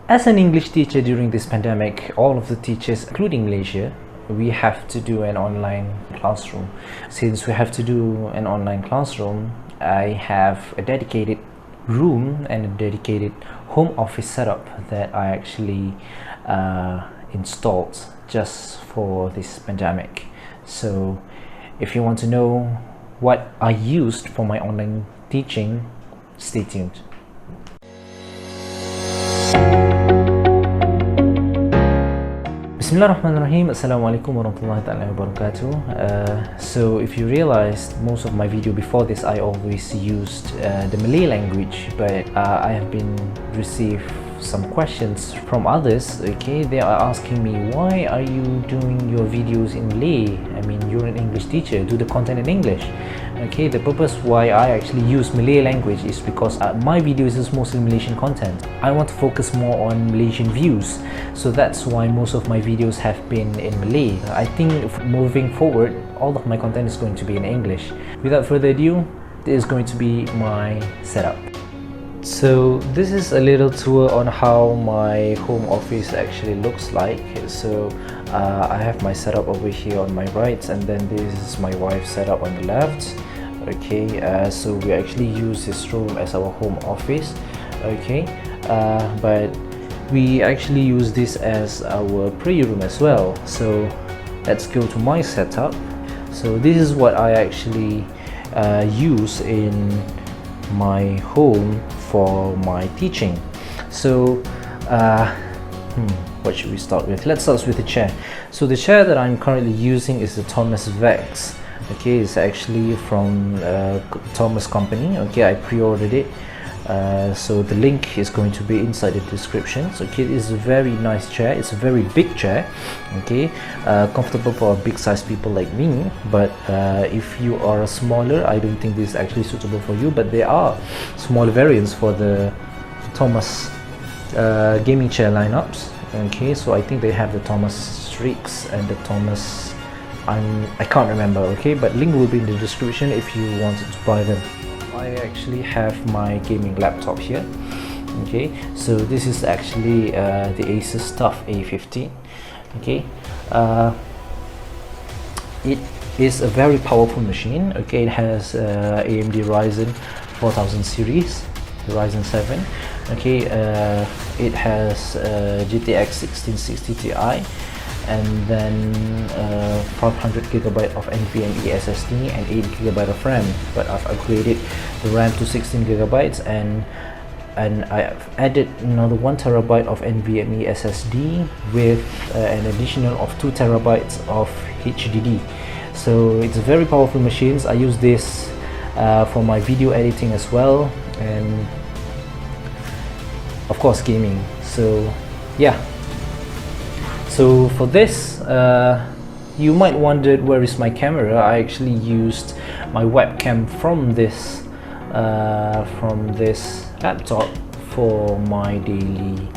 As an English teacher during this pandemic, all of the teachers, including Malaysia, we have to do an online classroom. Since we have to do an online classroom, I have a dedicated room and a dedicated home office setup that I actually installed just for this pandemic. So if you want to know what I used for my online teaching, stay tuned. Bismillahirrahmanirrahim. Assalamualaikum warahmatullahi wabarakatuh. So if you realized, most of my video before this I always used the Malay language, but I have been received some questions from others. Okay, they are asking me, why are you doing your videos in Malay? I mean, you're an English teacher, do the content in English. Okay, the purpose why I actually use Malay language is because my videos is mostly Malaysian content. I want to focus more on Malaysian views, so that's why most of my videos have been in Malay. I think moving forward, all of my content is going to be in English. Without further ado, this is going to be my setup. So this is a little tour on how my home office actually looks like. So I have my setup over here on my right, and then this is my wife's setup on the left. Okay, so we actually use this room as our home office. Okay, but we actually use this as our prayer room as well. So let's go to my setup. So this is what I actually use in my home for my teaching. So what should we start with? Let's start with the chair. So the chair that I'm currently using is the Thomas Vex. Okay, it's actually from Thomas company. Okay, I pre-ordered it, so the link is going to be inside the description. So okay, it's a very nice chair. It's a very big chair. Okay, comfortable for big size people like me, but if you are smaller, I don't think this is actually suitable for you. But there are small variants for the Thomas gaming chair lineups. Okay, so I think they have the Thomas Strix and the Thomas, I can't remember. Okay, but link will be in the description if you wanted to buy them. I actually have my gaming laptop here. Okay, so this is actually the Asus TUF A15. Okay, it is a very powerful machine. Okay, it has AMD Ryzen 4000 series, Ryzen 7. Okay, it has GTX 1660 Ti, and then 500GB of NVMe SSD and 8GB of RAM. But I've upgraded the RAM to 16GB, and I've added another 1TB of NVMe SSD with an additional of 2TB of HDD. So it's a very powerful machines. I use this for my video editing as well, and of course gaming. So yeah, so for this you might wonder, where is my camera? I actually used my webcam from this laptop for my daily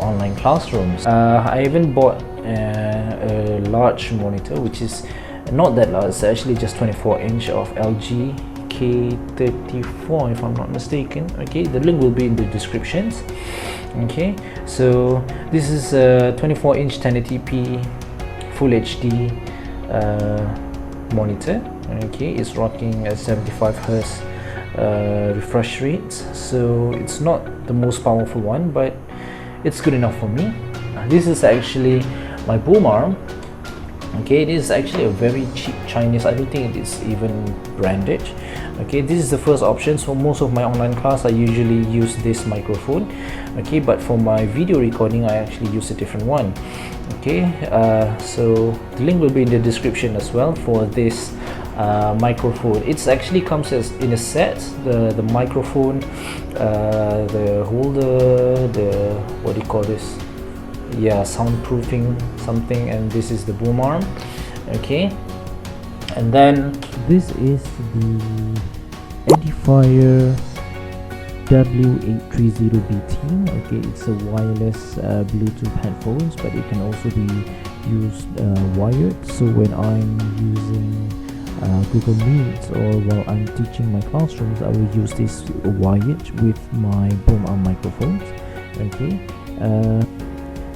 online classrooms. I even bought a large monitor, which is not that large. It's actually just 24-inch of LG K34 if I'm not mistaken. Okay, the link will be in the descriptions. Okay, so this is a 24-inch 1080p Full HD monitor. Okay, it's rocking a 75Hz refresh rate, so it's not the most powerful one, but it's good enough for me. This is actually my boom arm. Okay, it is actually a very cheap Chinese. I don't think it is even branded. Okay, this is the first option. So most of my online class I usually use this microphone. Okay, but for my video recording I actually use a different one. Okay, so the link will be in the description as well for this microphone. It's actually comes as in a set, the microphone, the holder, the, what do you call this, yeah, soundproofing something, and this is the boom arm. Okay, and then this is the Edifier W830BT. Okay, it's a wireless Bluetooth headphones, but it can also be used wired. So when I'm using Google Meet or while I'm teaching my classrooms, I will use this wired with my boom arm microphones. Okay,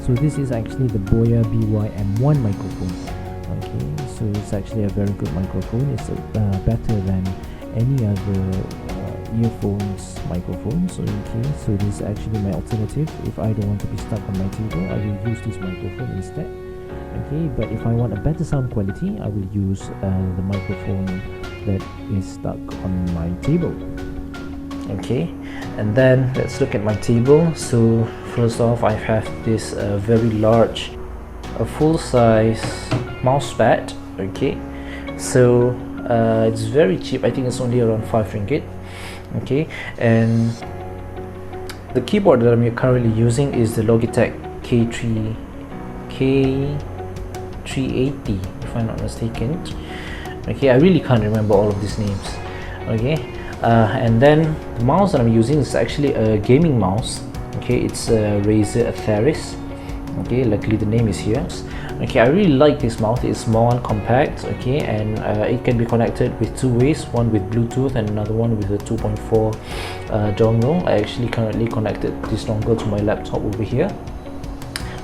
so this is actually the Boya BY-M1 microphone. Okay, so it's actually a very good microphone. It's better than any other earphones microphones. Okay, so this is actually my alternative. If I don't want to be stuck on my table, I will use this microphone instead. Okay, but if I want a better sound quality, I will use the microphone that is stuck on my table. Okay, and then let's look at my table. So first off, I have this very large, a full-size mouse pad. Okay, so it's very cheap. I think it's only around 5 ringgit. Okay, and the keyboard that I'm currently using is the Logitech K380, if I'm not mistaken. Okay, I really can't remember all of these names. Okay, and then the mouse that I'm using is actually a gaming mouse. Okay, it's a Razer Atheris. Okay, luckily the name is here. Okay, I really like this mouse. It's small and compact. Okay, and it can be connected with two ways, one with Bluetooth and another one with a 2.4 dongle. I actually currently connected this dongle to my laptop over here.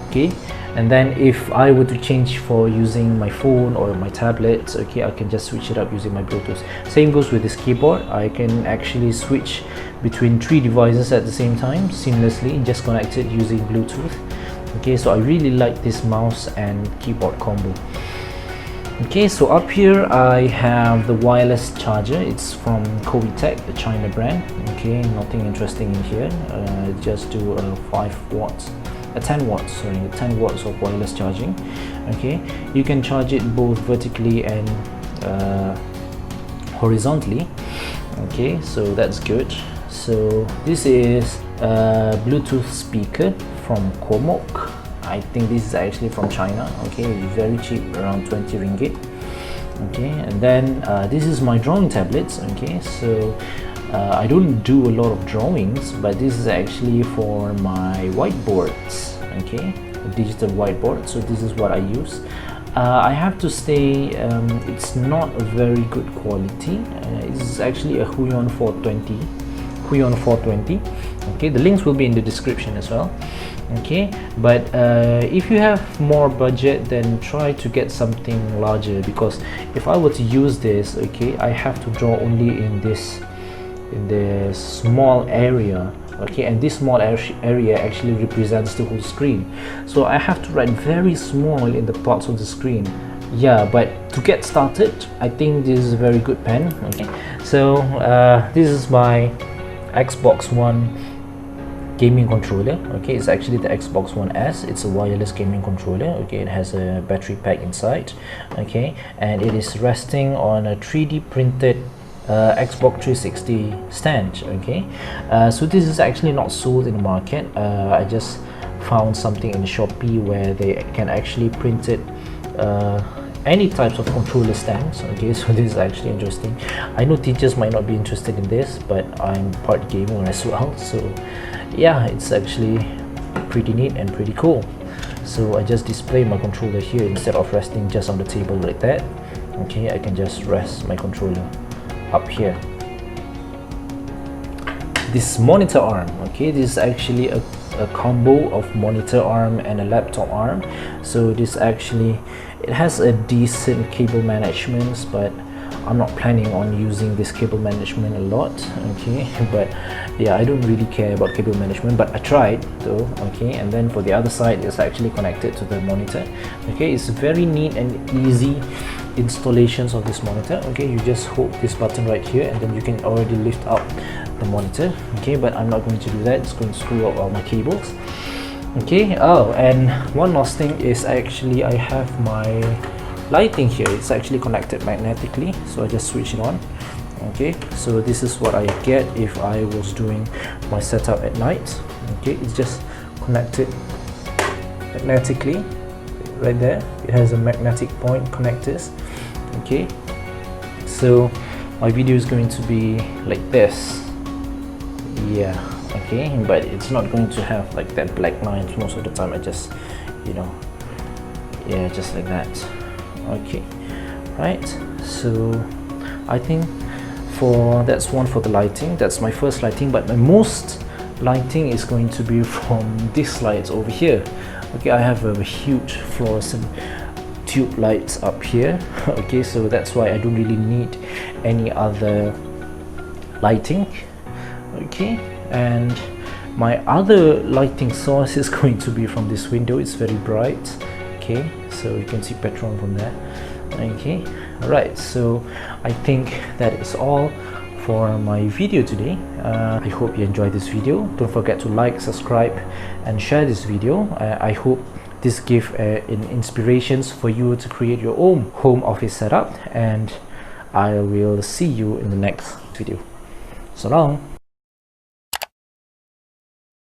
Okay, and then if I were to change for using my phone or my tablet, okay, I can just switch it up using my Bluetooth. Same goes with this keyboard. I can actually switch between 3 devices at the same time seamlessly, just connected using Bluetooth. Okay, so I really like this mouse and keyboard combo. Okay, so up here I have the wireless charger. It's from Kowitech, the China brand. Okay, nothing interesting in here. Just do 5 watts. 10 watts, sorry, 10 watts of wireless charging. Okay, you can charge it both vertically and horizontally. Okay, so that's good. So this is a Bluetooth speaker from Komok. I think this is actually from China. Okay, it's very cheap, around 20 ringgit. Okay, and then this is my drawing tablets. Okay, so I don't do a lot of drawings, but this is actually for my whiteboards. Okay, a digital whiteboard. So this is what I use. I have to say it's not a very good quality. It's actually a Huion 420. Okay, the links will be in the description as well. Okay, but if you have more budget, then try to get something larger, because if I were to use this, okay, I have to draw only in this small area. Okay, and this small area actually represents the whole screen, so I have to write very small in the parts of the screen. Yeah, but to get started, I think this is a very good pen. Okay, so this is my Xbox One gaming controller. Okay, it's actually the Xbox One S. It's a wireless gaming controller. Okay, it has a battery pack inside. Okay, and it is resting on a 3D printed Xbox 360 stand. Okay, so this is actually not sold in the market. I just found something in Shopee where they can actually print it any types of controller stands. Okay, so this is actually interesting. I know teachers might not be interested in this, but I'm part gamer as well, so yeah, it's actually pretty neat and pretty cool. So I just display my controller here instead of resting just on the table like that. Okay, I can just rest my controller up here. This monitor arm, okay, this is actually a combo of monitor arm and a laptop arm. So this actually, it has a decent cable management, but I'm not planning on using this cable management a lot. Okay, but yeah, I don't really care about cable management, but I tried though. Okay, and then for the other side, it's actually connected to the monitor. Okay, it's very neat and easy installations of this monitor. Okay, you just hold this button right here and then you can already lift up the monitor. Okay, but I'm not going to do that. It's going to screw up all my cables. Okay, oh, and one last thing is actually I have my lighting here. It's actually connected magnetically, so I just switch it on. Okay, so this is what I get if I was doing my setup at night. Okay, it's just connected magnetically right there. It has a magnetic point connectors. Okay, so my video is going to be like this. Yeah, okay, but it's not going to have like that black lines most of the time. I just, you know, yeah, just like that. Okay, right, so I think that's one for the lighting. That's my first lighting, but my most lighting is going to be from these lights over here. Okay, I have a huge fluorescent tube lights up here. Okay, so that's why I don't really need any other lighting. Okay, and my other lighting source is going to be from this window. It's very bright. Okay, so you can see petrol from there. Okay, alright, so I think that is all for my video today. I hope you enjoyed this video. Don't forget to like, subscribe and share this video. I hope this gives an inspirations for you to create your own home office setup, and I will see you in the next video. So long.